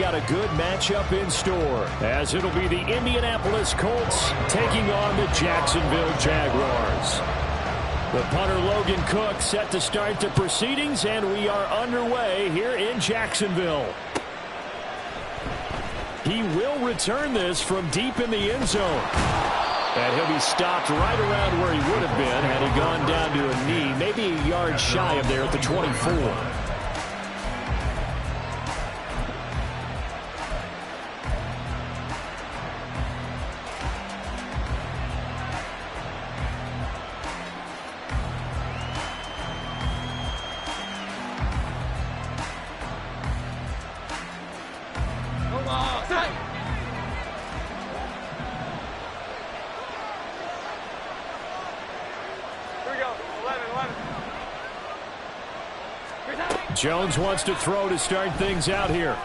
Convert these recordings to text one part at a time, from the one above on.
got a good matchup in store, as it'll be the Indianapolis Colts taking on the Jacksonville Jaguars. The punter Logan Cook set to start the proceedings, and we are underway here in Jacksonville. He will return this from deep in the end zone. And he'll be stopped right around where he would have been had he gone down to a knee, maybe a yard shy of there at the 24. Jones wants to throw to start things out here.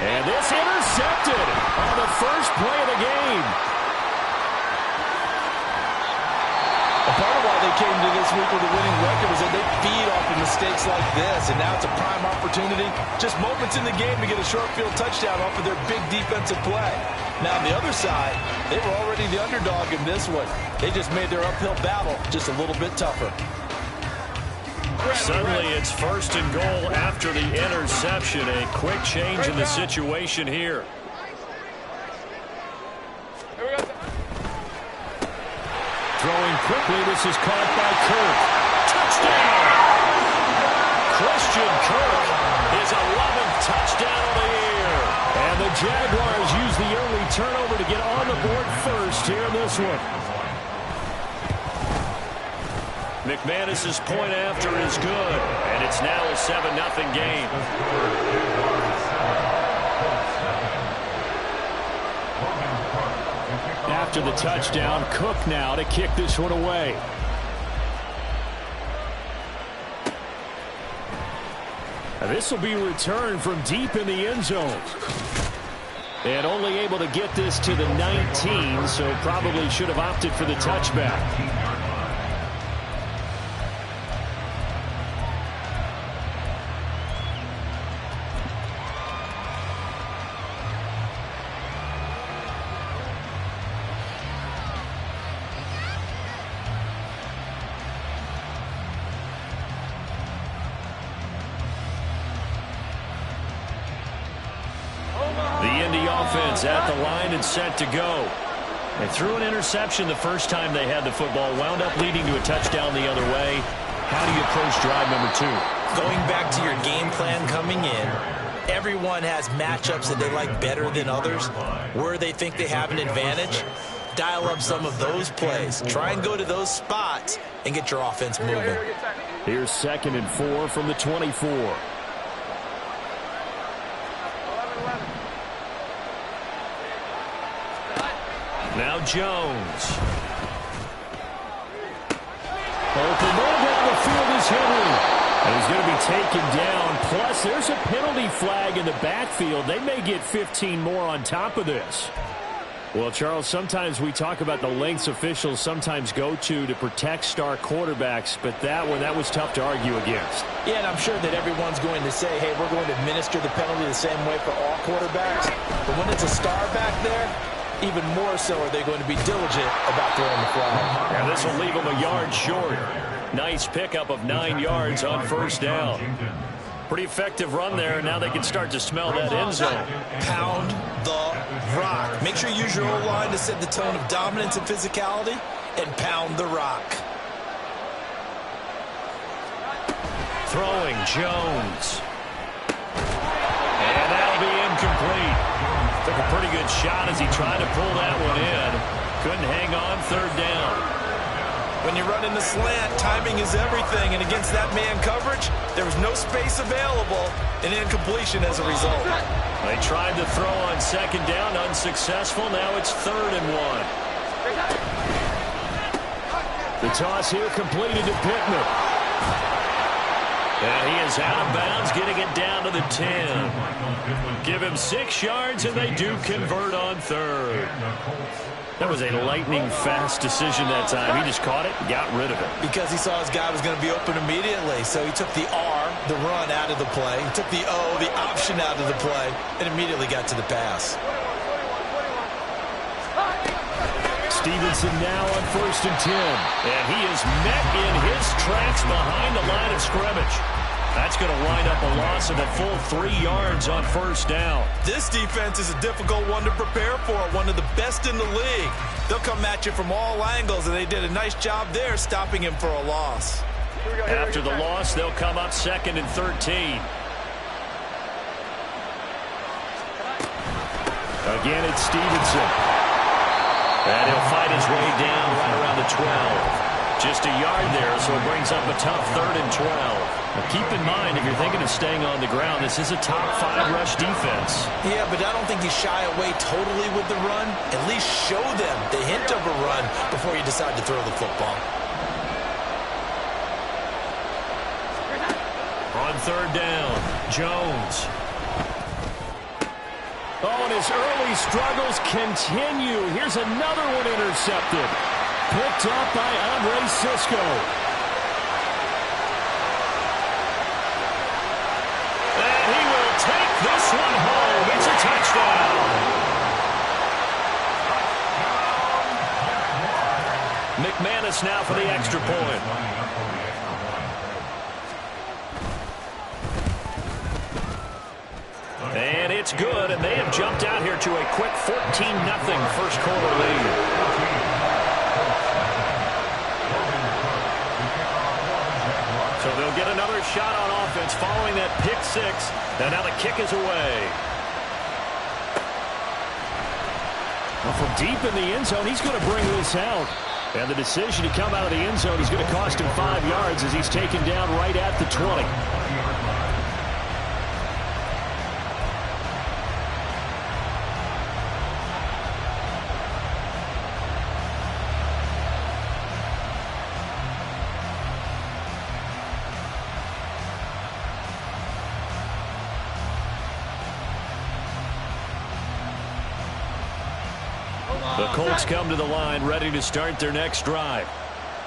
And this intercepted on the first play of the game. A part of why they came to this week with a winning record is that they feed off of mistakes like this, and now it's a prime opportunity, just moments in the game to get a short field touchdown off of their big defensive play. Now on the other side, they were already the underdog in this one. They just made their uphill battle just a little bit tougher. Suddenly it's first and goal after the interception. A quick change in the situation here. Throwing quickly, this is caught by Kirk. Touchdown! Christian Kirk, his 11th touchdown of the year. And the Jaguars use the early turnover to get on the board first here in this one. McManus's point after is good, and it's now a 7-0 game. After the touchdown, Cook now to kick this one away. This will be returned from deep in the end zone. And only able to get this to the 19, so probably should have opted for the touchback. At the line and set to go. They threw an interception the first time they had the football, wound up leading to a touchdown the other way. How do you approach drive number 2? Going back to your game plan coming in, everyone has matchups that they like better than others, where they think they have an advantage. Dial up some of those plays. Try and go to those spots and get your offense moving. Here's 2nd and 4 from the 24. Now Jones. Open ball down the field is Henry. And he's going to be taken down. Plus, there's a penalty flag in the backfield. They may get 15 more on top of this. Well, Charles, sometimes we talk about the lengths officials sometimes go to protect star quarterbacks, but that was tough to argue against. Yeah, and I'm sure that everyone's going to say, hey, we're going to administer the penalty the same way for all quarterbacks. But when it's a star back there, even more so are they going to be diligent about throwing the flag. And this will leave them a yard short. Nice pickup of 9 yards on first down. Pretty effective run there, and now they can start to smell that end zone. Pound the rock. Make sure you use your O-line to set the tone of dominance and physicality, and pound the rock. Throwing Jones. And that'll be incomplete. Took a pretty good shot as he tried to pull that one in. Couldn't hang on, 3rd down. When you run in the slant, timing is everything. And against that man coverage, there was no space available. An incompletion as a result. They tried to throw on 2nd down, unsuccessful. Now it's 3rd and 1. The toss here completed to Pittman. And he is out of bounds, getting it down to the 10. Give him 6 yards, and they do convert on 3rd. That was a lightning-fast decision that time. He just caught it and got rid of it. Because he saw his guy was going to be open immediately, so he took the R the run out of the play, took the option out of the play, and immediately got to the pass. Stevenson now on 1st and 10. And he is met in his tracks behind the line of scrimmage. That's going to wind up a loss of a full 3 yards on 1st down. This defense is a difficult one to prepare for, one of the best in the league. They'll come at you from all angles, and they did a nice job there stopping him for a loss. After the loss, they'll come up 2nd and 13. Again, it's Stevenson. And he'll fight his way down right around the 12. Just a yard there, so it brings up a tough 3rd and 12. Now keep in mind, if you're thinking of staying on the ground, this is a top 5 rush defense. Yeah, but I don't think you shy away totally with the run. At least show them the hint of a run before you decide to throw the football. On 3rd down, Jones. Oh, and his early struggles continue. Here's another one intercepted. Picked up by Andre Sisco. And he will take this one home. It's a touchdown. McManus now for the extra point. And it's good, and they have jumped out here to a quick 14-0 first quarter lead. So they'll get another shot on offense following that pick 6. And now the kick is away. Well, from deep in the end zone, he's going to bring this out. And the decision to come out of the end zone is going to cost him 5 yards as he's taken down right at the 20. The Colts come to the line ready to start their next drive.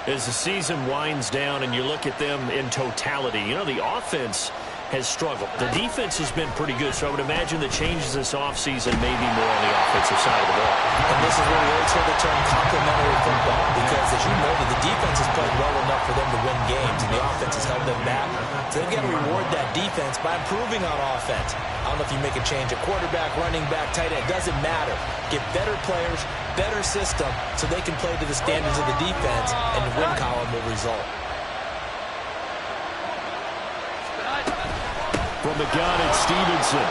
As the season winds down and you look at them in totality, you know, the offense has struggled. The defense has been pretty good, so I would imagine the changes this offseason may be more on the offensive side of the ball. And this is where we always hear the term complementary football, because as you know, the defense has played well enough for them to win games, and the offense has held them back. So they've got to reward that defense by improving on offense. I don't know if you make a change at quarterback, running back, tight end, it doesn't matter. Get better players, better system, so they can play to the standards of the defense, and the win column will result. From the gun, it's Stevenson.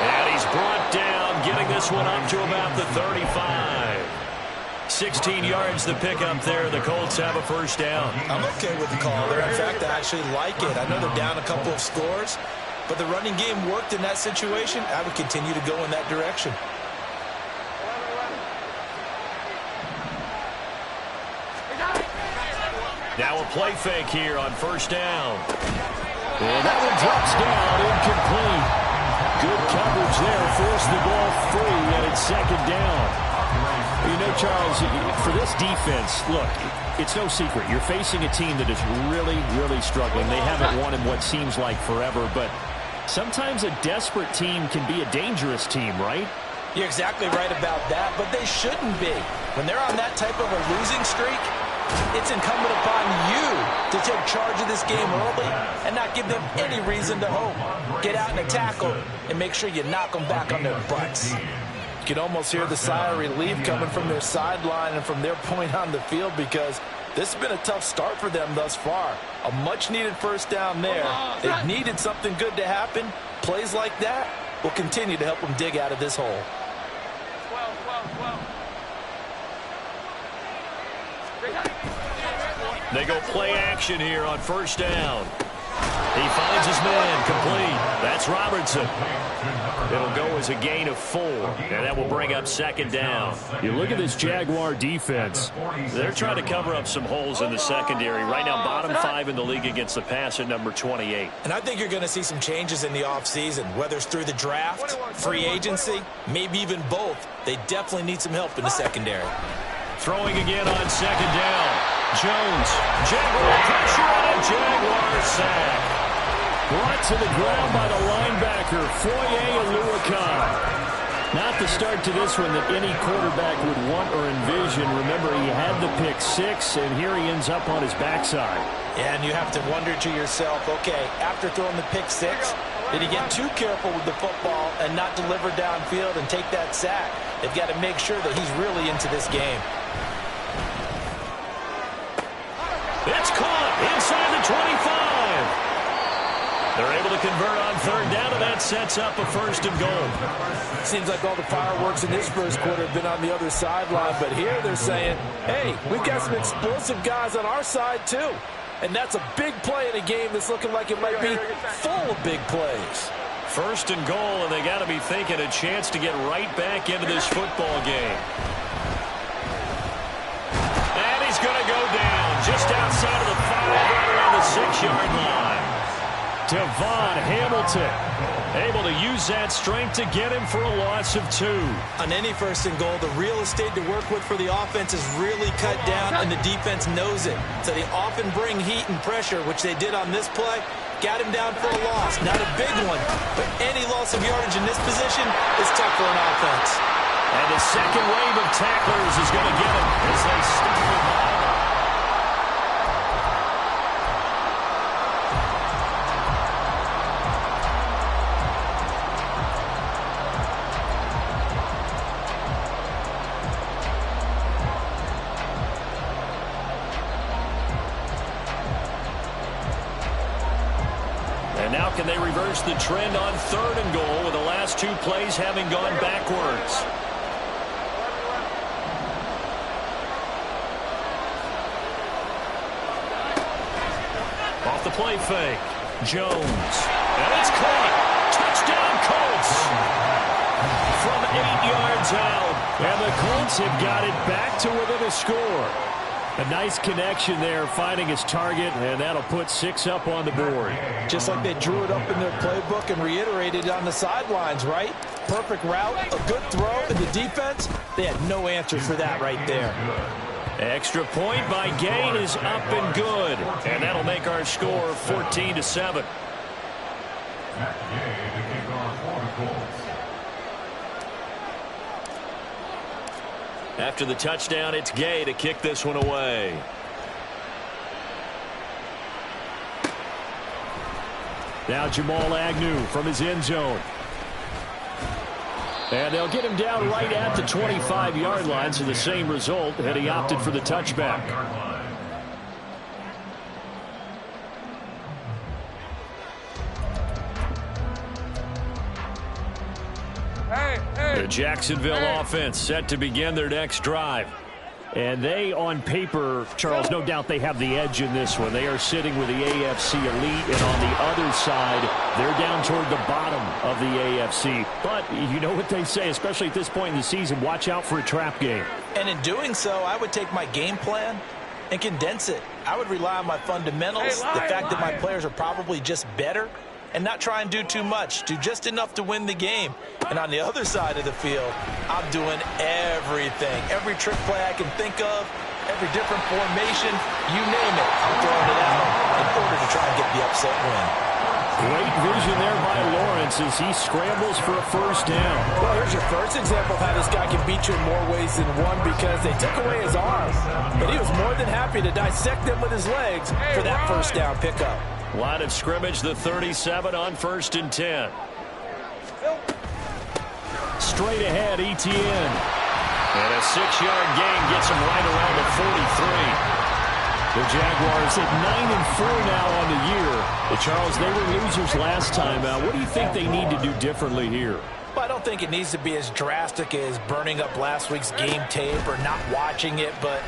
And he's brought down, getting this one up to about the 35. 16 yards the pickup there. The Colts have a first down. I'm okay with the call there. In fact, I actually like it. I know they're down a couple of scores, but the running game worked in that situation. I would continue to go in that direction. Now a play fake here on first down. And that one drops down, incomplete. Good coverage there, forced the ball free, and it's 2nd down. You know, Charles, for this defense, look, it's no secret. You're facing a team that is really, really struggling. They haven't won in what seems like forever, but sometimes a desperate team can be a dangerous team, right? You're exactly right about that, but they shouldn't be. When they're on that type of a losing streak, it's incumbent upon you to take charge of this game early and not give them any reason to hope. Get out in a tackle and make sure you knock them back on their butts. You can almost hear the sigh of relief coming from their sideline and from their point on the field, because this has been a tough start for them thus far. A much-needed first down there. They've needed something good to happen. Plays like that will continue to help them dig out of this hole. They go play action here on first down. He finds his man, complete. That's Robertson. It'll go as a gain of 4, and that will bring up 2nd down. You look at this Jaguar defense. They're trying to cover up some holes in the secondary. Right now, bottom 5 in the league against the pass at number 28. And I think you're going to see some changes in the offseason, whether it's through the draft, free agency, maybe even both. They definitely need some help in the secondary. Throwing again on 2nd down. Jones. Jaguar pressure on a Jaguar sack. Brought to the ground by the linebacker, Foye Oluokun. Not the start to this one that any quarterback would want or envision. Remember, he had the pick six, and here he ends up on his backside. Yeah, and you have to wonder to yourself, okay, after throwing the pick six, did he get too careful with the football and not deliver downfield and take that sack? They've got to make sure that he's really into this game. It's caught inside the 25. They're able to convert on third down, and that sets up a first and goal. Seems like all the fireworks in this first quarter have been on the other sideline, but here they're saying, hey, we've got some explosive guys on our side too. And that's a big play in a game that's looking like it might be full of big plays. First and goal, and they got to be thinking a chance to get right back into this football game. And he's going to go down just outside of the 5, right around the 6-yard line. Devon Hamilton able to use that strength to get him for a loss of 2. On any first and goal, the real estate to work with for the offense is really cut down, and the defense knows it. So they often bring heat and pressure, which they did on this play. Got him down for a loss. Not a big one, but any loss of yardage in this position is tough for an offense. And the second wave of tacklers is going to get him as they stop him up. Now can they reverse the trend on third and goal with the last 2 plays having gone backwards? Off the play fake. Jones. And it's caught. Touchdown Colts. From 8 yards out. And the Colts have got it back to within a score. A nice connection there, finding his target, and that'll put 6 up on the board. Just like they drew it up in their playbook and reiterated on the sidelines, right? Perfect route, a good throw, and the defense, they had no answer for that right there. Extra point by Gain is up and good, and that'll make our score 14-7. After the touchdown, it's Gay to kick this one away. Now Jamal Agnew from his end zone. And they'll get him down right at the 25-yard line, so the same result, and he opted for the touchback. The Jacksonville offense set to begin their next drive. And they, on paper, Charles, no doubt they have the edge in this one. They are sitting with the AFC elite, and on the other side, they're down toward the bottom of the AFC. But you know what they say, especially at this point in the season, watch out for a trap game. And in doing so, I would take my game plan and condense it. I would rely on my fundamentals, the fact that my players are probably just better, and not try and do too much, do just enough to win the game. And on the other side of the field, I'm doing everything. Every trick play I can think of, every different formation, you name it, I'm throwing it out in order to try and get the upset win. Great vision there by Lawrence as he scrambles for a first down. Well, here's your first example of how this guy can beat you in more ways than one, because they took away his arms, but he was more than happy to dissect them with his legs for that first down pickup. Line of scrimmage, the 37 on 1st and 10. Straight ahead, Etienne. And a 6-yard gain gets him right around the 43. The Jaguars at 9-4 now on the year. Charles, they were losers last time. What do you think they need to do differently here? Well, I don't think it needs to be as drastic as burning up last week's game tape or not watching it, but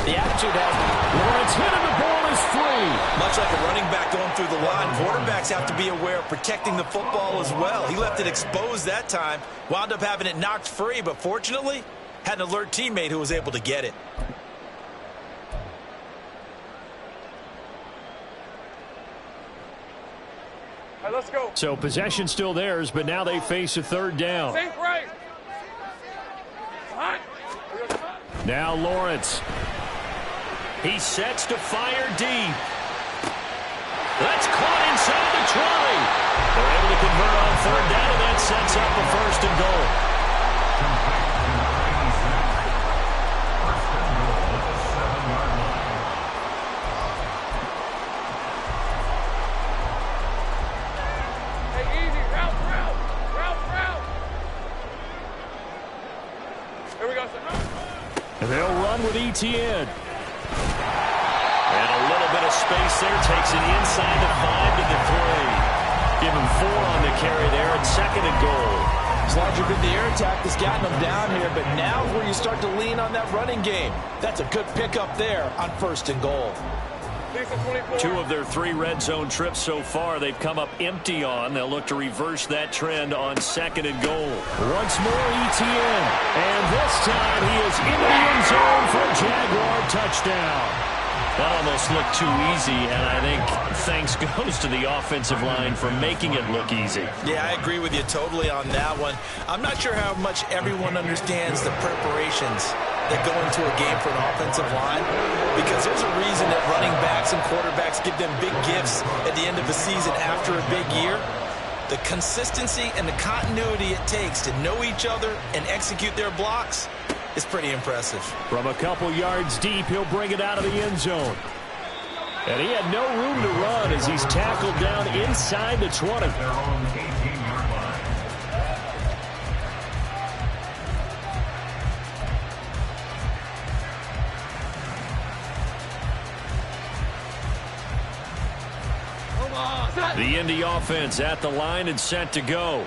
the attitude has to be. Lawrence hit him, the ball is free. Much like a running back going through the line, quarterbacks have to be aware of protecting the football as well. He left it exposed that time, wound up having it knocked free, but fortunately, had an alert teammate who was able to get it. All right, let's go. So possession still theirs, but now they face a third down. Safe right. Now Lawrence. He sets to fire deep. That's caught inside the 20. They're able to convert on third down, and that sets up a 1st and goal. Hey, easy. Route. Here we go, sir. And they'll run with ETN. And a little bit of space there. Takes it inside the 5 to the 3. Give him 4 on the carry there at 2nd and goal. It's largely been the air attack that's gotten them down here, but now is where you start to lean on that running game. That's a good pickup there on 1st and goal. 2 of their 3 red zone trips so far they've come up empty on. They'll look to reverse that trend on 2nd and goal. Once more ETN. And this time he is in the end zone for a Jaguar touchdown. That almost looked too easy, and I think thanks goes to the offensive line for making it look easy. Yeah, I agree with you totally on that one. I'm not sure how much everyone understands the preparations that go into a game for an offensive line, because there's a reason that running backs and quarterbacks give them big gifts at the end of the season after a big year. The consistency and the continuity it takes to know each other and execute their blocks is pretty impressive. From a couple yards deep, he'll bring it out of the end zone. And he had no room to run as he's tackled down inside the 20. The Indy offense at the line and set to go.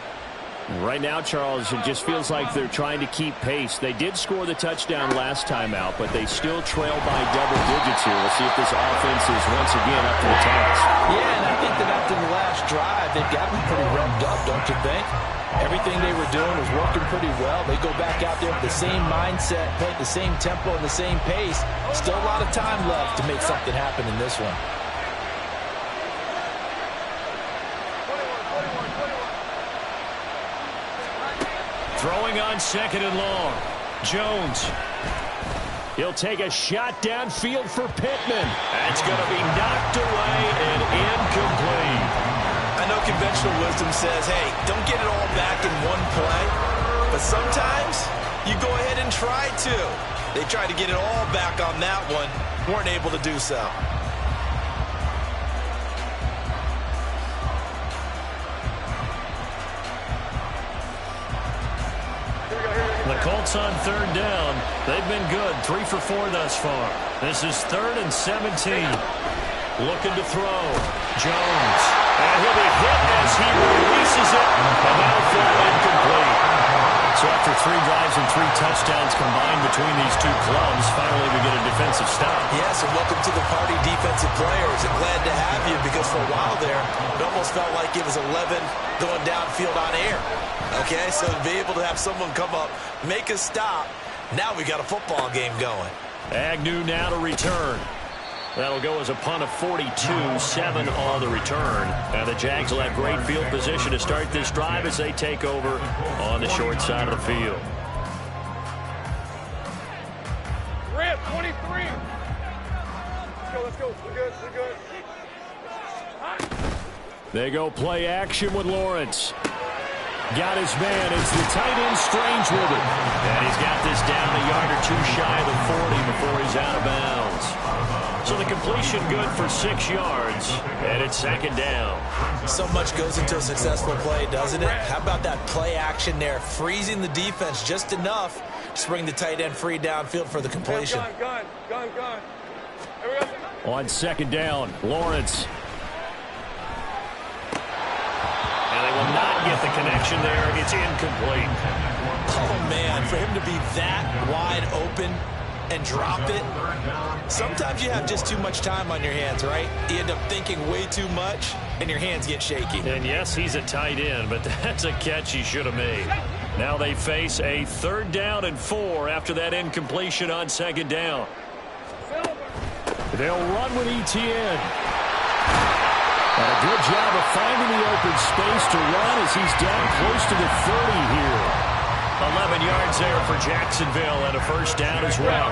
Right now, Charles, it just feels like they're trying to keep pace. They did score the touchdown last time out, but they still trail by double digits here. We'll see if this offense is once again up to the task. Yeah, and I think that after the last drive, they've got to be pretty revved up, don't you think? Everything they were doing was working pretty well. They go back out there with the same mindset, play the same tempo and the same pace. Still a lot of time left to make something happen in this one. Throwing on 2nd and long. Jones. He'll take a shot downfield for Pittman. That's going to be knocked away and incomplete. I know conventional wisdom says, hey, don't get it all back in one play. But sometimes you go ahead and try to. They tried to get it all back on that one. Weren't able to do so. The Colts on 3rd down. They've been good. 3 for 4 thus far. This is 3rd and 17. Looking to throw. Jones. And he'll be hit as he releases it. And that'll fall incomplete. So after 3 drives and 3 touchdowns combined between these two clubs, finally we get a defensive stop. Yes, and welcome to the party, defensive players. And glad to have you, because for a while there, it almost felt like it was 11 going downfield on air. Okay, so to be able to have someone come up, make a stop, now we got a football game going. Agnew now to return. That'll go as a punt of 42, 7 on the return. And the Jags will have great field position to start this drive as they take over on the short side of the field. Rip, 23. Let's go. We're good. They go play action with Lawrence. Got his man. It's the tight end Strange with it. And he's got this down a yard or 2 shy of the 40 before he's out of bounds. So the completion good for 6 yards. And it's 2nd down. So much goes into a successful play, doesn't it? How about that play action there? Freezing the defense just enough to bring the tight end free downfield for the completion. Gun. Here we go. On 2nd down, Lawrence. And they will not get the connection there. It's incomplete. Oh, man, for him to be that wide open and drop it. Sometimes you have just too much time on your hands, right? You end up thinking way too much, and your hands get shaky. And yes, he's a tight end, but that's a catch he should have made. Now they face a 3rd down and 4 after that incompletion on 2nd down. They'll run with ETN. And a good job of finding the open space to run as he's down close to the 30 here. 11 yards there for Jacksonville and a 1st down as well.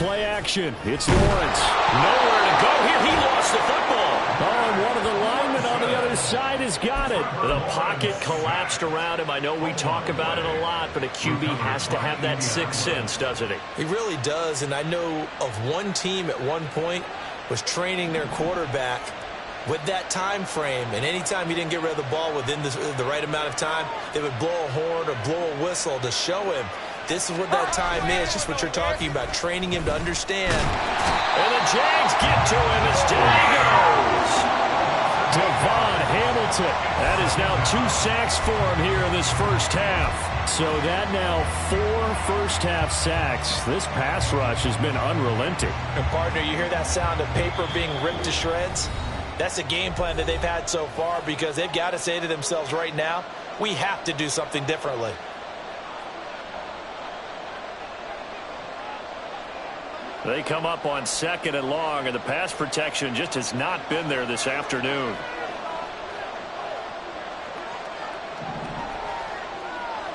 play action. It's Lawrence. Nowhere to go here. He lost the football. Oh, and one of the linemen on the other side has got it. The pocket collapsed around him. I know we talk about it a lot, but a QB has to have that sixth sense, doesn't he? He really does, and I know of one team at one point was training their quarterback with that time frame, and anytime he didn't get rid of the ball within the right amount of time, they would blow a horn or blow a whistle to show him this is what that time is, just what you're talking about, training him to understand. And the Jags get to him as down he goes. Devon Hamilton. That is now 2 sacks for him here in this first half. So that now 4 first-half sacks. This pass rush has been unrelenting. And partner, you hear that sound of paper being ripped to shreds? That's the game plan that they've had so far, because they've got to say to themselves right now, we have to do something differently. They come up on 2nd and long, and the pass protection just has not been there this afternoon.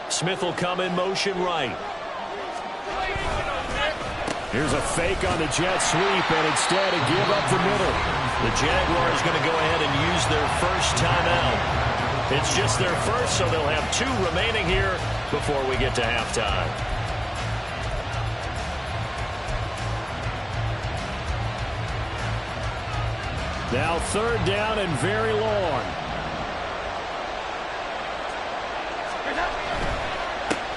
Smith will come in motion right. Here's a fake on the jet sweep, and instead a give up the middle. The Jaguars going to go ahead and use their first timeout. It's just their first, so they'll have 2 remaining here before we get to halftime. Now 3rd down and very long.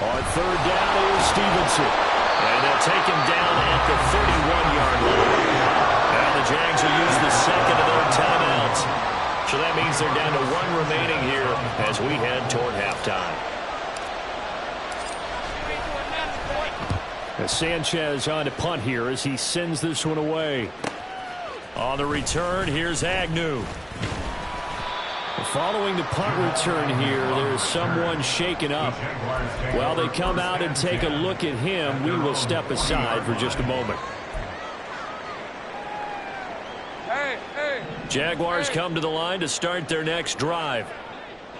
On 3rd down is Stevenson. And they'll take him down at the 31-yard line. And the Jags will use the second of their timeouts. So that means they're down to 1 remaining here as we head toward halftime. Sanchez on to punt here as he sends this one away. On the return, here's Agnew. Following the punt return here, there's someone shaken up. While they come out and take a look at him, we will step aside for just a moment. Jaguars come to the line to start their next drive.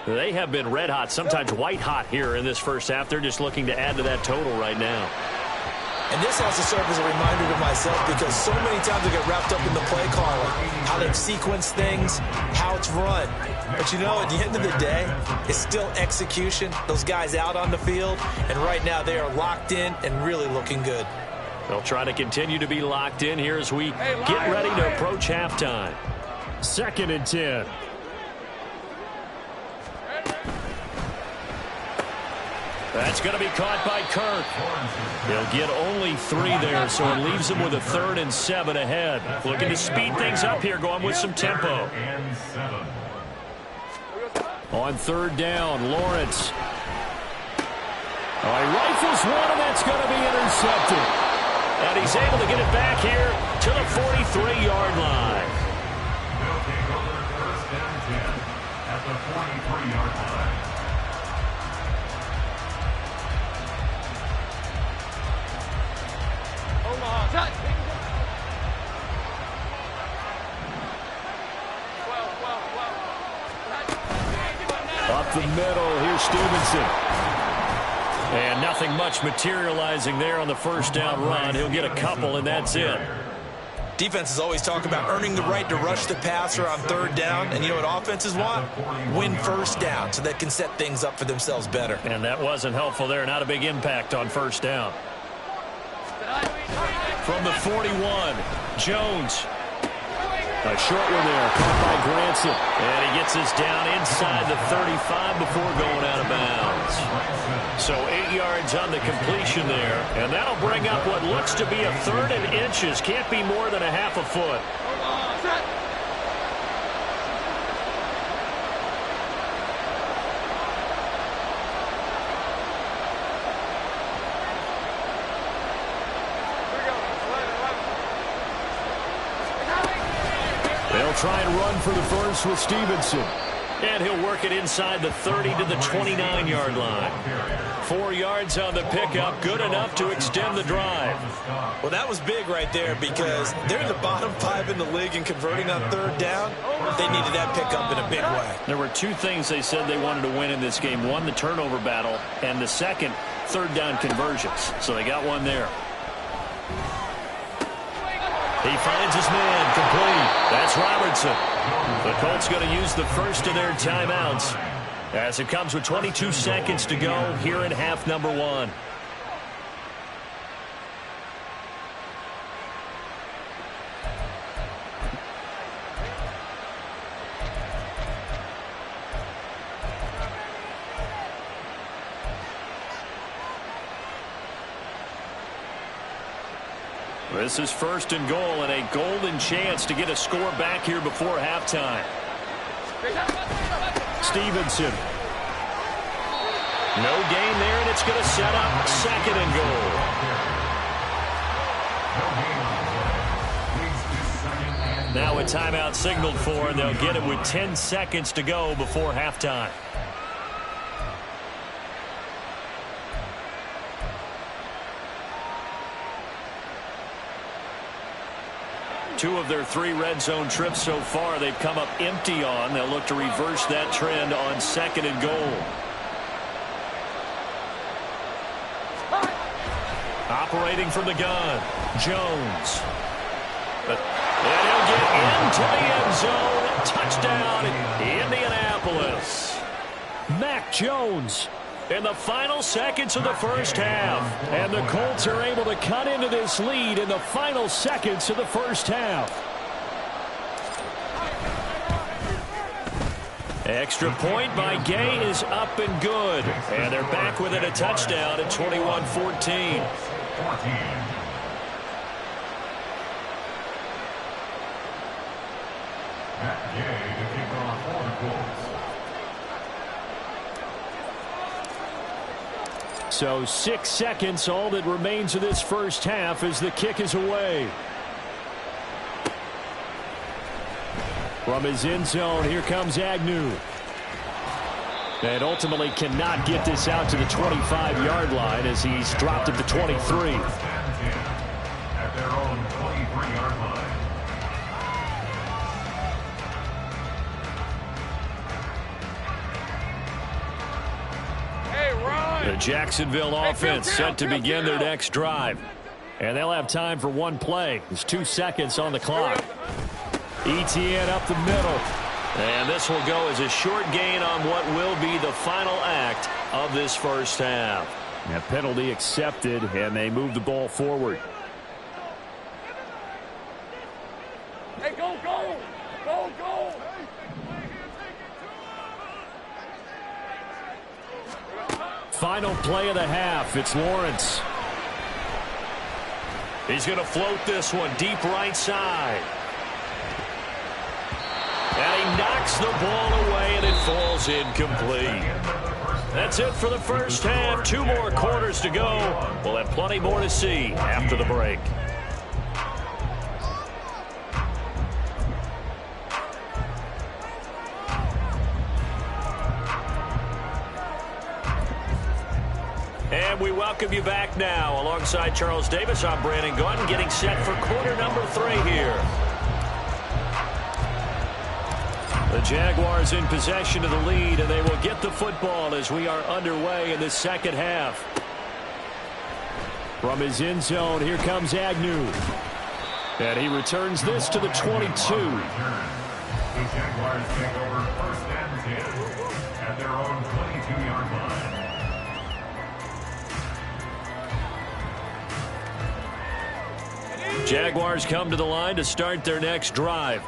They have been red hot, sometimes white hot here in this first half. They're just looking to add to that total right now. And this has to serve as a reminder to myself, because so many times I get wrapped up in the play calling, how they sequence things, how it's run. But you know, at the end of the day, it's still execution. Those guys out on the field, and right now they are locked in and really looking good. They'll try to continue to be locked in here as we get ready to approach halftime. 2nd and 10. That's going to be caught by Kirk. They'll get only 3 there, so it leaves them with a 3rd and 7 ahead. Looking to speed things up here, going with some tempo. On 3rd down, Lawrence. He rifles one, and that's going to be intercepted. And he's able to get it back here to the 43-yard line. They'll take over 1st and 10 at the 43-yard line. Up the middle, here's Stevenson. And nothing much materializing there on the first down run. He'll get a couple, and that's it. Defenses always talk about earning the right to rush the passer on 3rd down. And you know what offenses want? Win 1st down so they can set things up for themselves better. And that wasn't helpful there. Not a big impact on 1st down. From the 41, Jones. A short one there, caught by Granson. And he gets this down inside the 35 before going out of bounds. So 8 yards on the completion there. And that'll bring up what looks to be a 3rd and inches. Can't be more than a half a foot. They'll try and run for the first with Stevenson. And he'll work it inside the 30 to the 29-yard line. 4 yards on the pickup, good enough to extend the drive. Well, that was big right there, because they're in the bottom 5 in the league in converting on 3rd down. They needed that pickup in a big way. There were 2 things they said they wanted to win in this game. One, the turnover battle, and the second, 3rd down conversions. So they got one there. He finds his man, complete. That's Robertson. The Colts going to use the first of their timeouts as it comes with 22 seconds to go here in half number 1. This is first and goal and a golden chance to get a score back here before halftime. Stevenson. No gain there, and it's going to set up second and goal. Now a timeout signaled for, and they'll get it with 10 seconds to go before halftime. Two of their 3 red zone trips so far they've come up empty on. They'll look to reverse that trend on second and goal. Operating from the gun, Jones. And he'll get into the end zone. Touchdown, Indianapolis. Mac Jones. In the final seconds of the first half. And the Colts are able to cut into this lead in the final seconds of the first half. Extra point by Gay is up and good. And they're back within a touchdown at 21-14. Matt Gay to kick off for the Colts. So 6 seconds, all that remains of this first half as the kick is away. From his end zone, here comes Agnew. And ultimately cannot get this out to the 25-yard line as he's dropped at the 23. At their own 23-yard line. The Jacksonville offense set to begin their next drive. And they'll have time for one play. There's 2 seconds on the clock. ETN up the middle. And this will go as a short gain on what will be the final act of this first half. That penalty accepted, and they move the ball forward. Hey, go, go! Go, go! Final play of the half. It's Lawrence. He's going to float this one deep right side. And he knocks the ball away, and it falls incomplete. That's it for the first half. 2 more quarters to go. We'll have plenty more to see after the break. And we welcome you back now. Alongside Charles Davis, I'm Brandon Gaudin, getting set for quarter number 3 here. The Jaguars in possession of the lead, and they will get the football as we are underway in the second half. From his end zone, here comes Agnew. And he returns this to the 22. The Jaguars take over first and 10 at their own 22-yard line. Jaguars come to the line to start their next drive.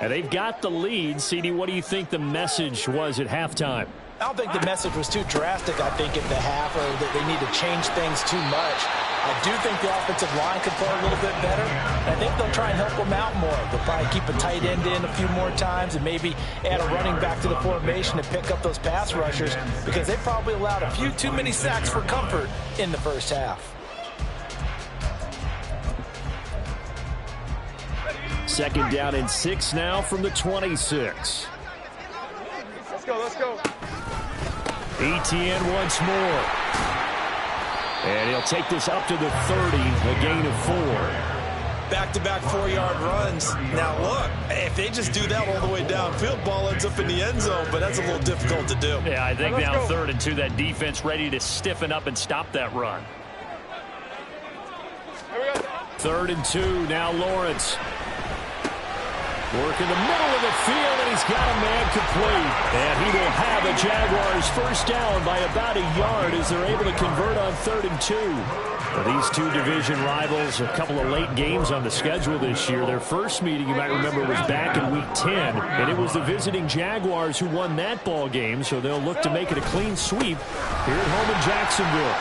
And they've got the lead. CD, what do you think the message was at halftime? I don't think the message was too drastic, I think, at the half, or that they need to change things too much. I do think the offensive line could play a little bit better. I think they'll try and help them out more. They'll probably keep a tight end in a few more times and maybe add a running back to the formation to pick up those pass rushers, because they probably allowed a few too many sacks for comfort in the first half. Second down and 6 now from the 26. Let's go, let's go. ETN once more. And he'll take this up to the 30, a gain of 4. Back-to-back 4-yard runs. Now, look, if they just do that all the way downfield, ball ends up in the end zone, but that's a little difficult to do. Yeah, I think Let's now go. 3rd and 2, that defense ready to stiffen up and stop that run. Here we go. 3rd and 2. Now Lawrence. Work in the middle of the field, and he's got a man complete. And he will have the Jaguars first down by about a yard as they're able to convert on 3rd and 2. Now, these two division rivals, a couple of late games on the schedule this year. Their first meeting, you might remember, was back in Week 10, and it was the visiting Jaguars who won that ball game, so they'll look to make it a clean sweep here at home in Jacksonville.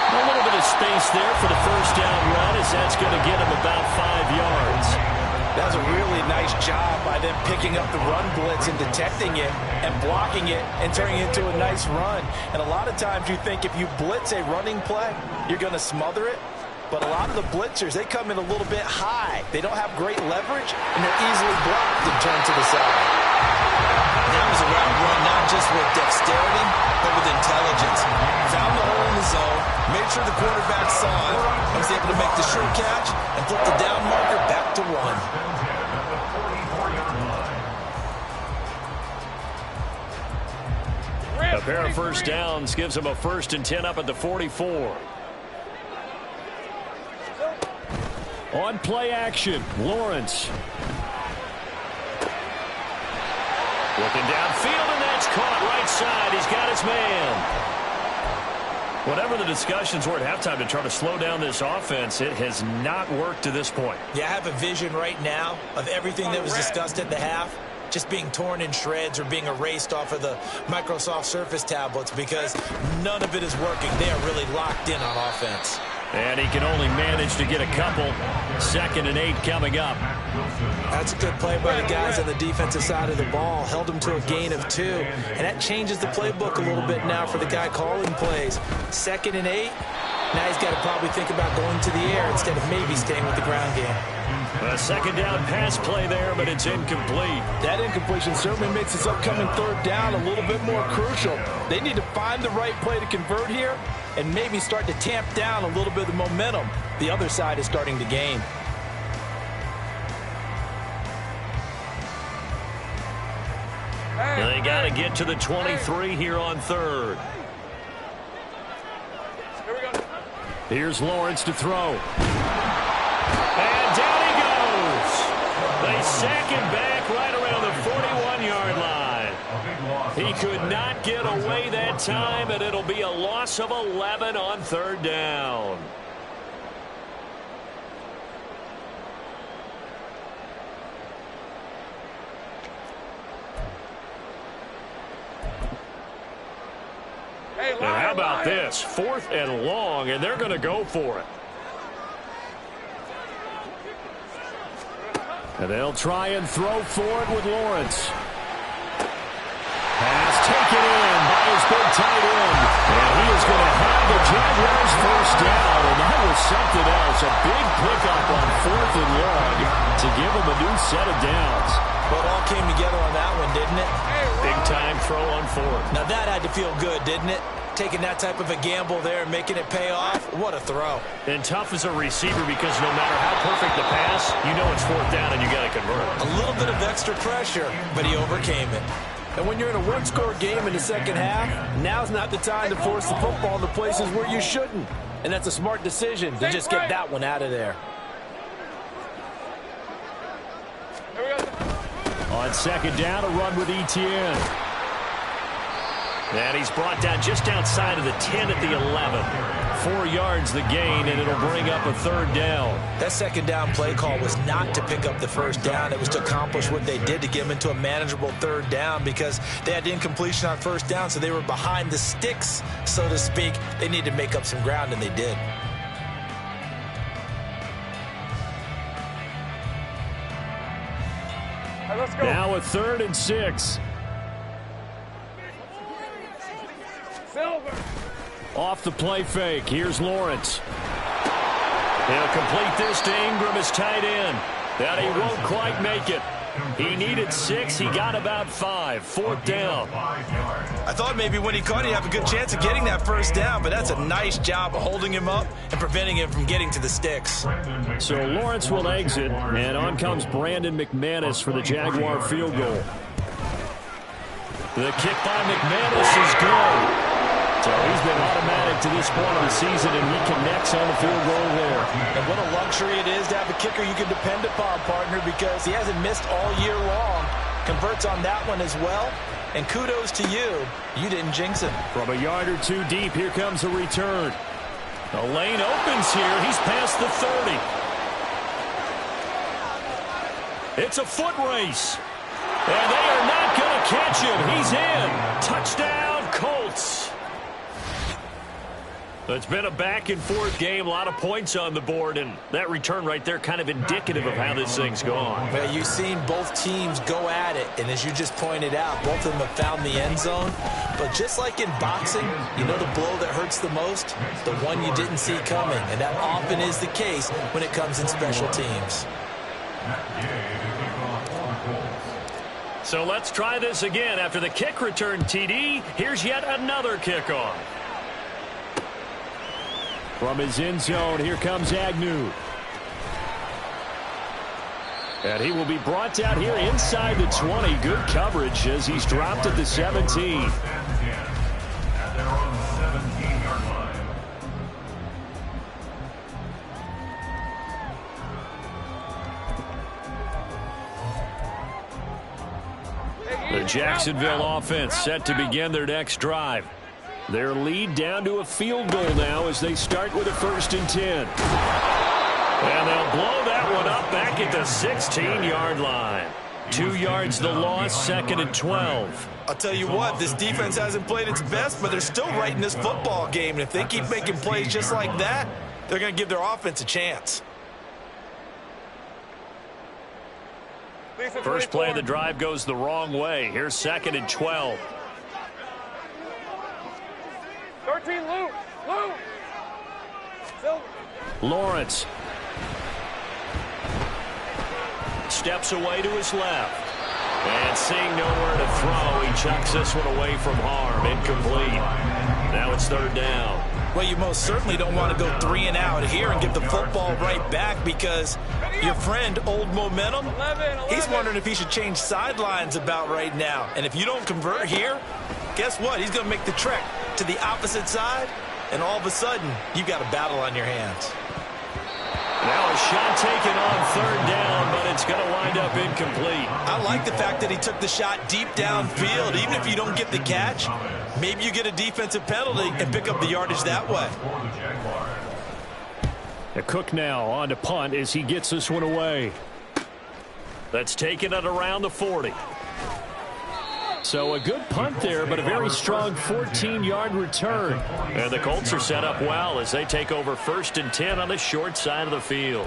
A little bit of space there for the first down run, as that's going to get him about 5 yards. That was a really nice job by them picking up the run blitz and detecting it and blocking it and turning it into a nice run. And a lot of times you think if you blitz a running play, you're going to smother it. But a lot of the blitzers, they come in a little bit high. They don't have great leverage, and they're easily blocked and turned to the side. That was a route run not just with dexterity, but with intelligence. Found the hole in the zone, made sure the quarterback saw it, and was able to make the sure catch and flip the down marker back to 1. A pair of first downs gives him a 1st and 10 up at the 44. On play action, Lawrence. Looking downfield, and that's caught right side. He's got his man. Whatever the discussions were at halftime to try to slow down this offense, it has not worked to this point. Yeah, I have a vision right now of everything that was discussed at the half just being torn in shreds or being erased off of the Microsoft Surface tablets because none of it is working. They are really locked in on offense. And he can only manage to get a couple. 2nd and 8 coming up. That's a good play by the guys on the defensive side of the ball. Held them to a gain of 2. And that changes the playbook a little bit now for the guy calling plays. 2nd and 8. Now he's got to probably think about going to the air instead of maybe staying with the ground game. A 2nd down pass play there, but it's incomplete. That incompletion certainly makes this upcoming 3rd down a little bit more crucial. They need to find the right play to convert here and maybe start to tamp down a little bit of the momentum the other side is starting to gain. They got to get to the 23 here on 3rd. Here's Lawrence to throw. And down he goes. They sack him back right around the 41-yard line. He could not get away that time, and it'll be a loss of 11 on 3rd down. And how about this? 4th and long, and they're going to go for it. And they'll try and throw for it with Lawrence. Pass taken in by his big tight end. And he is going to have the Jaguars first down. And that was something else. A big pickup on 4th and long to give him a new set of downs. Well, it all came together on that one, didn't it? Big time throw on 4th. Now that had to feel good, didn't it? Taking that type of a gamble there and making it pay off. What a throw. And tough as a receiver because no matter how perfect the pass, you know it's 4th down and you got to convert. A little bit of extra pressure, but he overcame it. And when you're in a one-score game in the second half, now's not the time to force the football into places where you shouldn't. And that's a smart decision to just get that one out of there. On 2nd down, a run with Etienne. And he's brought down just outside of the 10 at the 11. 4 yards the gain, and it'll bring up a 3rd down. That 2nd down play call was not to pick up the first down. It was to accomplish what they did to get them into a manageable 3rd down because they had incompletion on 1st down, so they were behind the sticks, so to speak. They needed to make up some ground, and they did. Let's go. Now a 3rd and 6. Silver. Off the play fake. Here's Lawrence. He'll complete this to Ingram, his tight end. That he won't quite make it. He needed 6. He got about 5. 4th down. I thought maybe when he caught, he'd have a good chance of getting that first down, but that's a nice job of holding him up and preventing him from getting to the sticks. So Lawrence will exit, and on comes Brandon McManus for the Jaguar field goal. The kick by McManus is good. So he's been automatic to this point of the season, and he connects on the field goal there. And what a luxury it is to have a kicker you can depend upon, partner, because he hasn't missed all year long. Converts on that one as well. And kudos to you. You didn't jinx him. From a yard or two deep, here comes a return. The lane opens here. He's past the 30. It's a foot race. And they are not going to catch him. He's in. Touchdown, Colts. It's been a back-and-forth game, a lot of points on the board, and that return right there kind of indicative of how this thing's gone. Well, you've seen both teams go at it, and as you just pointed out, both of them have found the end zone. But just like in boxing, you know the blow that hurts the most? The one you didn't see coming, and that often is the case when it comes in special teams. So let's try this again. After the kick return TD, here's yet another kickoff. From his end zone, here comes Agnew. And he will be brought down here inside the 20. Good coverage as he's dropped at the 17. And they're on the 17-yard line. The Jacksonville offense set to begin their next drive. Their lead down to a field goal now as they start with a 1st and 10. And they'll blow that one up back at the 16-yard line. 2 yards the loss, 2nd and 12. I'll tell you what, this defense hasn't played its best, but they're still right in this football game. And if they keep making plays just like that, they're going to give their offense a chance. First play of the drive goes the wrong way. Here's 2nd and 12. 13, Lou. Lawrence Steps away to his left. And seeing nowhere to throw, he chucks this one away from harm. Incomplete. Now it's 3rd down. Well, you most certainly don't want to go 3 and out here and give the football right back because your friend, Old Momentum, he's wondering if he should change sidelines about right now. And if you don't convert here, guess what? He's going to make the trek to the opposite side, and all of a sudden, you've got a battle on your hands. Now a shot taken on 3rd down, but it's going to wind up incomplete. I like the fact that he took the shot deep downfield. Even if you don't get the catch, maybe you get a defensive penalty and pick up the yardage that way. Cook now on to punt as he gets this one away. That's taken at around the 40. So a good punt there, but a very strong 14-yard return. And the Colts are set up well as they take over 1st and 10 on the short side of the field.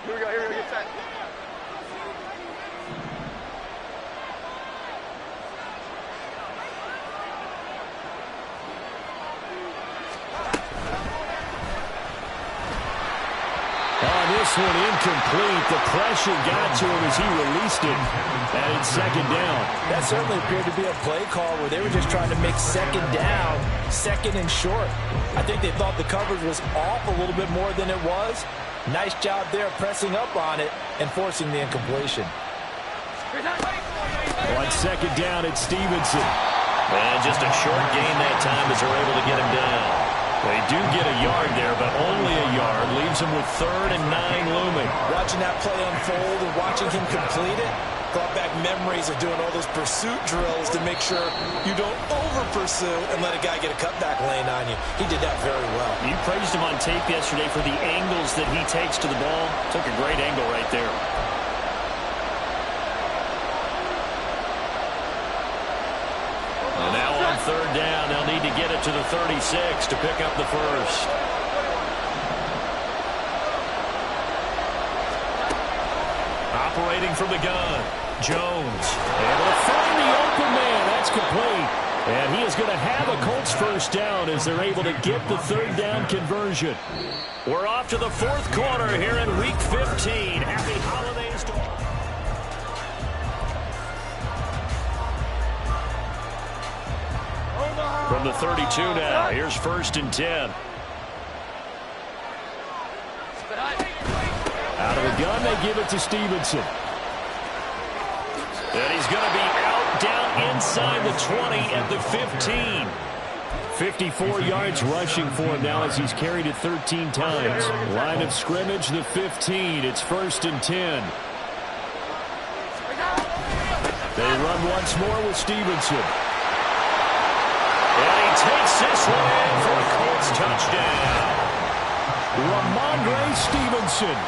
Here we go, get set. This one incomplete. The pressure got to him as he released it. And it's 2nd down. That certainly appeared to be a play call where they were just trying to make 2nd down, 2nd and short. I think they thought the coverage was off a little bit more than it was. Nice job there pressing up on it and forcing the incompletion. On 2nd down, it's Stevenson. And just a short gain that time as they're able to get him down. They do get a yard there, but only a yard. Leaves him with 3rd and 9 looming. Watching that play unfold and watching him complete it brought back memories of doing all those pursuit drills to make sure you don't over-pursue and let a guy get a cutback lane on you. He did that very well. You praised him on tape yesterday for the angles that he takes to the ball. Took a great angle right there. And now on 3rd down, they'll need to get it to the 36 to pick up the first. Operating from the gun, Jones. Able to find the open man. That's complete. And he is going to have a Colts 1st down as they're able to get the 3rd down conversion. We're off to the 4th quarter here in Week 15. Happy holidays to all. From the 32 now, here's 1st and 10. Out of the gun, they give it to Stevenson. And he's going to be out down inside the 20 at the 15. 54 yards rushing for him now as he's carried it 13 times. Line of scrimmage, the 15. It's 1st and 10. They run once more with Stevenson. And he takes this one in for a Colts touchdown. Ramondre Stevenson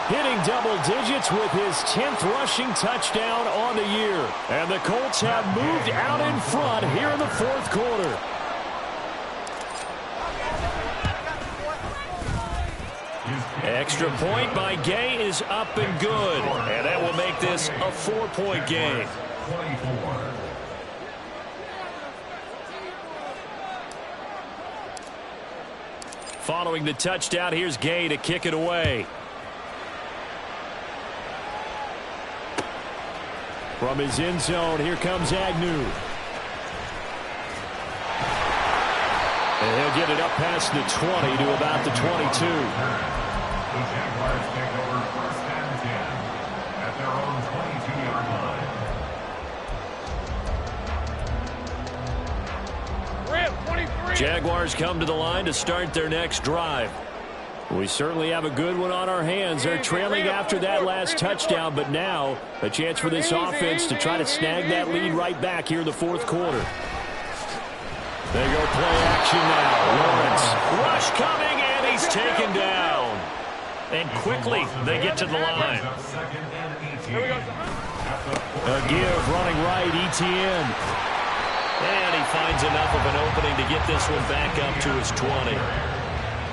hitting double digits with his 10th rushing touchdown on the year. And the Colts have moved out in front here in the 4th quarter. Extra point by Gay is up and good. And that will make this a 4-point game. 24. Following the touchdown, here's Gay to kick it away. From his end zone, here comes Agnew. And he'll get it up past the 20 to about the 22. The Jaguars take over 1st and 10 at their own 22-yard line. Jaguars come to the line to start their next drive. We certainly have a good one on our hands. They're trailing after that last touchdown, but now a chance for this offense to try to snag that lead right back here in the 4th quarter. They go play action now. Lawrence. Rush coming, and he's taken down. And quickly, they get to the line. A give running right, Etienne. And he finds enough of an opening to get this one back up to his 20.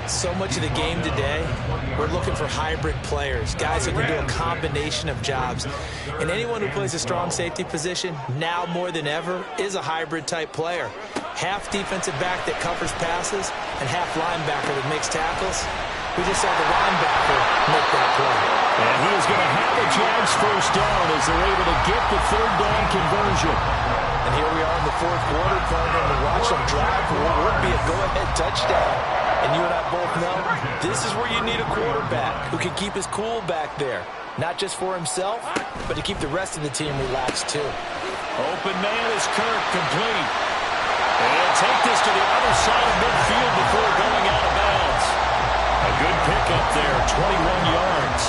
So much of the game today, we're looking for hybrid players, guys who can do a combination of jobs. And anyone who plays a strong safety position, now more than ever, is a hybrid-type player. Half defensive back that covers passes and half linebacker that makes tackles. We just saw the linebacker make that play. And he is going to have a Jags 1st down as they're able to get the 3rd down conversion. And here we are in the 4th quarter, partner, to watch them drive for what would be a go-ahead touchdown. And you and I both know this is where you need a quarterback who can keep his cool back there. Not just for himself, but to keep the rest of the team relaxed too. Open man is Kirk, complete. And he'll take this to the other side of midfield before going out of bounds. A good pickup there, 21 yards.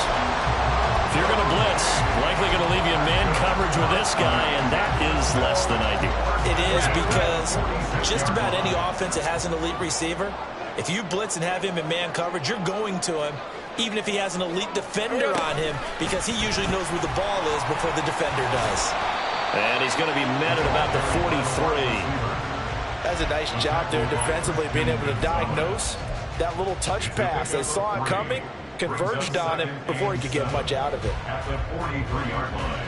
If you're going to blitz, likely going to leave you in man coverage with this guy, and that is less than ideal. It is, because just about any offense that has an elite receiver, if you blitz and have him in man coverage, you're going to him, even if he has an elite defender on him, because he usually knows where the ball is before the defender does. And he's going to be met at about the 43. That's a nice job there defensively, being able to diagnose that little touch pass. They saw it coming, converged on him before he could get much out of it. At the 43-yard line.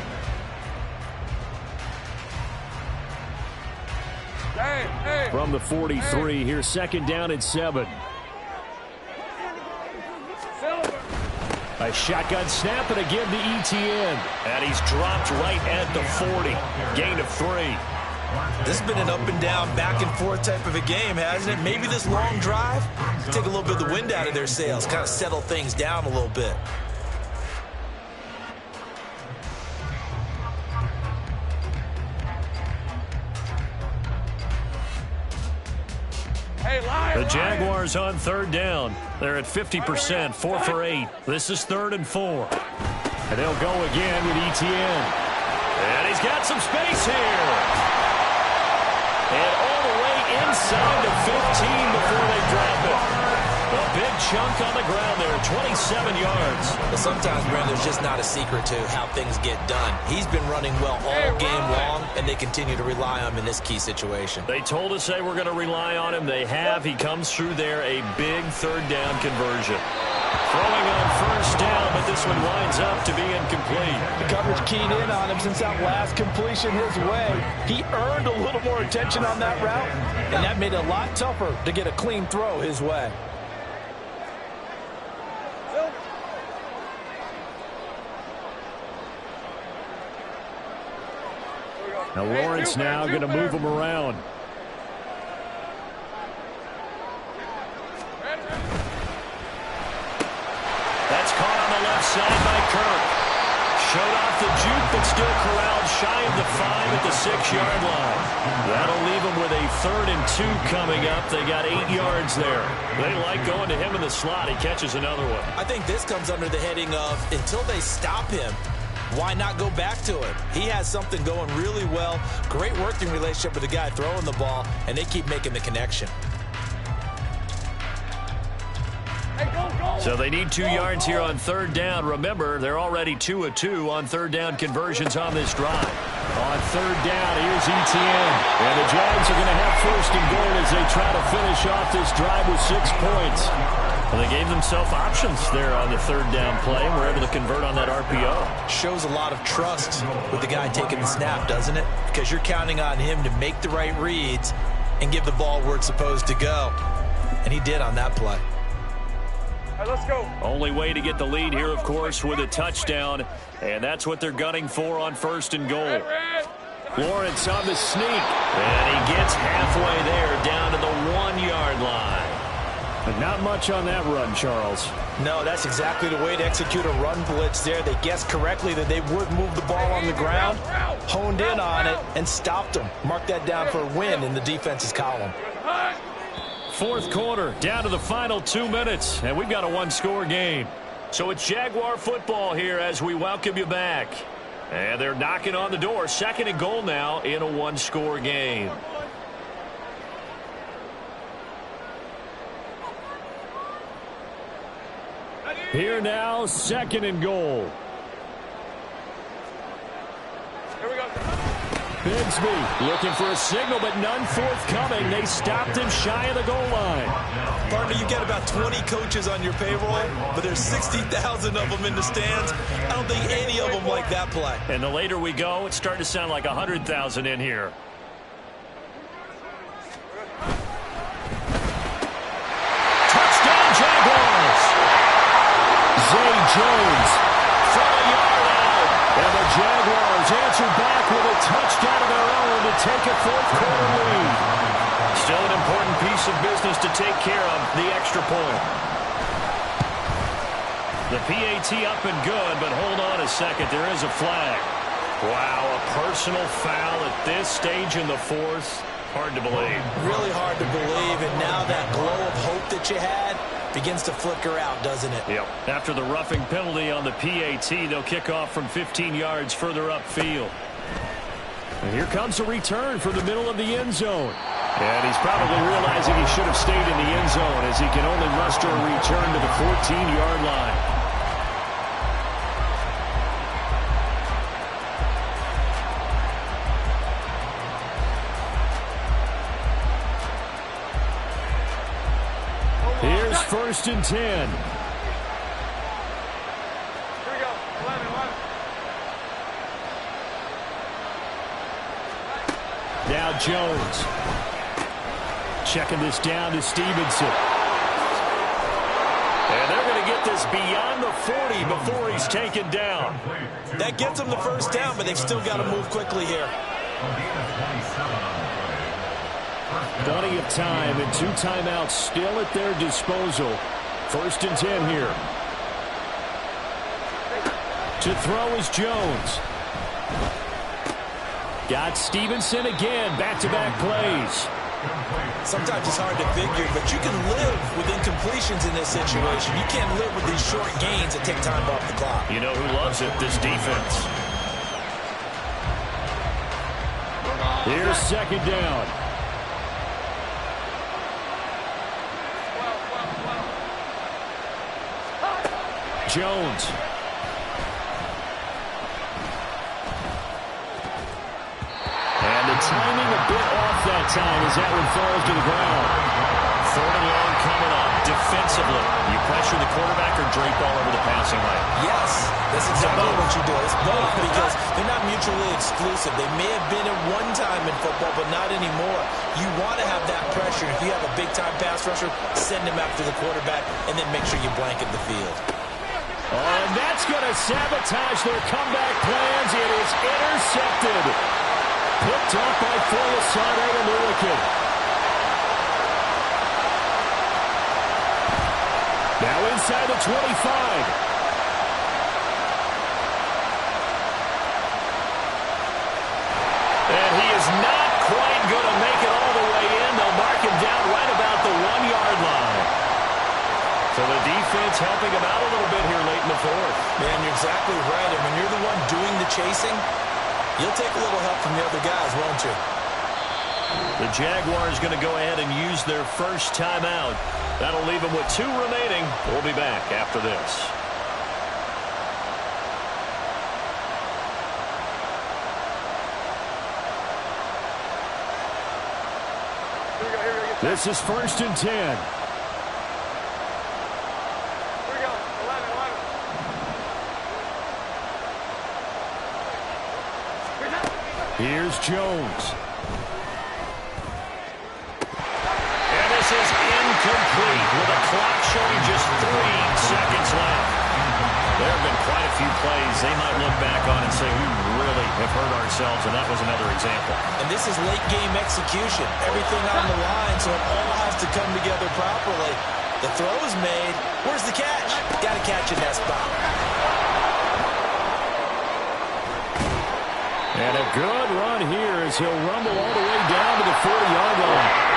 From the 43, here's 2nd down and 7. A shotgun snap and a give to Etienne. And he's dropped right at the 40. Gain of 3. This has been an up-and-down, back-and-forth type of a game, hasn't it? Maybe this long drive take a little bit of the wind out of their sails, kind of settle things down a little bit. The Jaguars on 3rd down. They're at 50%, 4 for 8. This is 3rd and 4. And they'll go again with Etienne. And he's got some space here. And all the way inside the 15 before they drop it. A big chunk on the ground there, 27 yards. But sometimes, Brandon, there's just not a secret to how things get done. He's been running well all game long, and they continue to rely on him in this key situation. They told us they were going to rely on him. They have. He comes through there, a big 3rd down conversion. Throwing on 1st down, but this one winds up to be incomplete. The coverage keyed in on him since that last completion his way. He earned a little more attention on that route, and that made it a lot tougher to get a clean throw his way. Now Lawrence now going to move him around. That's caught on the left side by Kirk. Showed off the juke, but still corralled shy of the 5 at the 6-yard line. That'll leave them with a 3rd and 2 coming up. They got 8 yards there. They like going to him in the slot. He catches another one. I think this comes under the heading of until they stop him, why not go back to him? He has something going really well. Great working relationship with the guy throwing the ball, and they keep making the connection. So they need 2 yards here on 3rd down. Remember, they're already 2 of 2 on 3rd down conversions on this drive. On 3rd down, here's ETN. And the Giants are going to have 1st and goal as they try to finish off this drive with 6 points. Well, they gave themselves options there on the 3rd down play and were able to convert on that RPO. Shows a lot of trust with the guy taking the snap, doesn't it? Because you're counting on him to make the right reads and give the ball where it's supposed to go. And he did on that play. All right, let's go. Only way to get the lead here, of course, with a touchdown. And that's what they're gunning for on 1st and goal. Lawrence on the sneak. And he gets halfway there down to the 1-yard line. But not much on that run, Charles. No, that's exactly the way to execute a run blitz there. They guessed correctly that they would move the ball on the ground, honed in on it, and stopped them. Mark that down for a win in the defense's column. 4th quarter, down to the final 2 minutes, and we've got a 1-score game. So it's Jaguar football here as we welcome you back. And they're knocking on the door. 2nd and goal now in a 1-score game. Here now, 2nd and goal. Here we go. Bigsby looking for a signal, but none forthcoming. They stopped him shy of the goal line. Partner, you got about 20 coaches on your payroll, but there's 60,000 of them in the stands. I don't think any of them like that play. And the later we go, it's starting to sound like 100,000 in here. Touchdown, Jaguars! Zay Jones from a yard out. And the Jaguars answer back with a touchdown of their own to take a 4th quarter lead. Still an important piece of business to take care of, the extra point. The PAT up and good, but hold on a second. There is a flag. Wow, a personal foul at this stage in the 4th. Hard to believe. Really hard to believe, and now that glow of hope that you had begins to flicker out, doesn't it? Yep. After the roughing penalty on the PAT, they'll kick off from 15 yards further upfield. And here comes a return from the middle of the end zone. And he's probably realizing he should have stayed in the end zone as he can only muster a return to the 14-yard line. Here's 1st and 10. Here we go. 11. Now Jones. Checking this down to Stevenson. And they're going to get this beyond the 40 before he's taken down. That gets them the 1st down, but they've still got to move quickly here. Plenty of time and 2 timeouts still at their disposal. 1st and 10 here. To throw is Jones. Got Stevenson again. Back-to-back plays. Sometimes it's hard to figure, but you can live with incompletions in this situation. You can't live with these short gains that take time off the clock. You know who loves it? This defense. Here's 2nd down. Jones. And the timing a bit off that time as that one falls to the ground. 3rd and long coming up. Defensively, you pressure the quarterback or drape all over the passing lane? Yes, that's exactly what you do. It's both because they're not mutually exclusive. They may have been at one time in football, but not anymore. You want to have that pressure. If you have a big-time pass rusher, send him after the quarterback, and then make sure you blanket the field. Oh, and that's going to sabotage their comeback plans. It is intercepted. Picked off by Folasade and Milliken. Now inside the 25. So the defense helping him out a little bit here late in the fourth. Man, you're exactly right. And when you're the one doing the chasing, you'll take a little help from the other guys, won't you? The Jaguars going to go ahead and use their first timeout. That'll leave them with 2 remaining. We'll be back after this. This is 1st and 10. Here we go. 11. Here's Jones. And this is incomplete with a clock showing just 3 seconds left. There have been quite a few plays they might look back on and say, we really have hurt ourselves, and that was another example. And this is late-game execution. Everything on the line, so it all has to come together properly. The throw is made. Where's the catch? Got to catch in that spot. And a good run here as he'll rumble all the way down to the 40-yard line.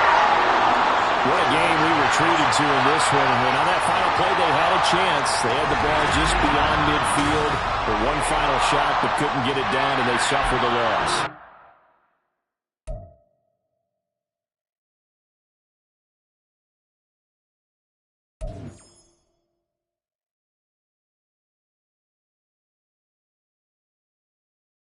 What a game we were treated to in this one. And on that final play, they had a chance. They had the ball just beyond midfield for one final shot, but couldn't get it down, and they suffered the loss.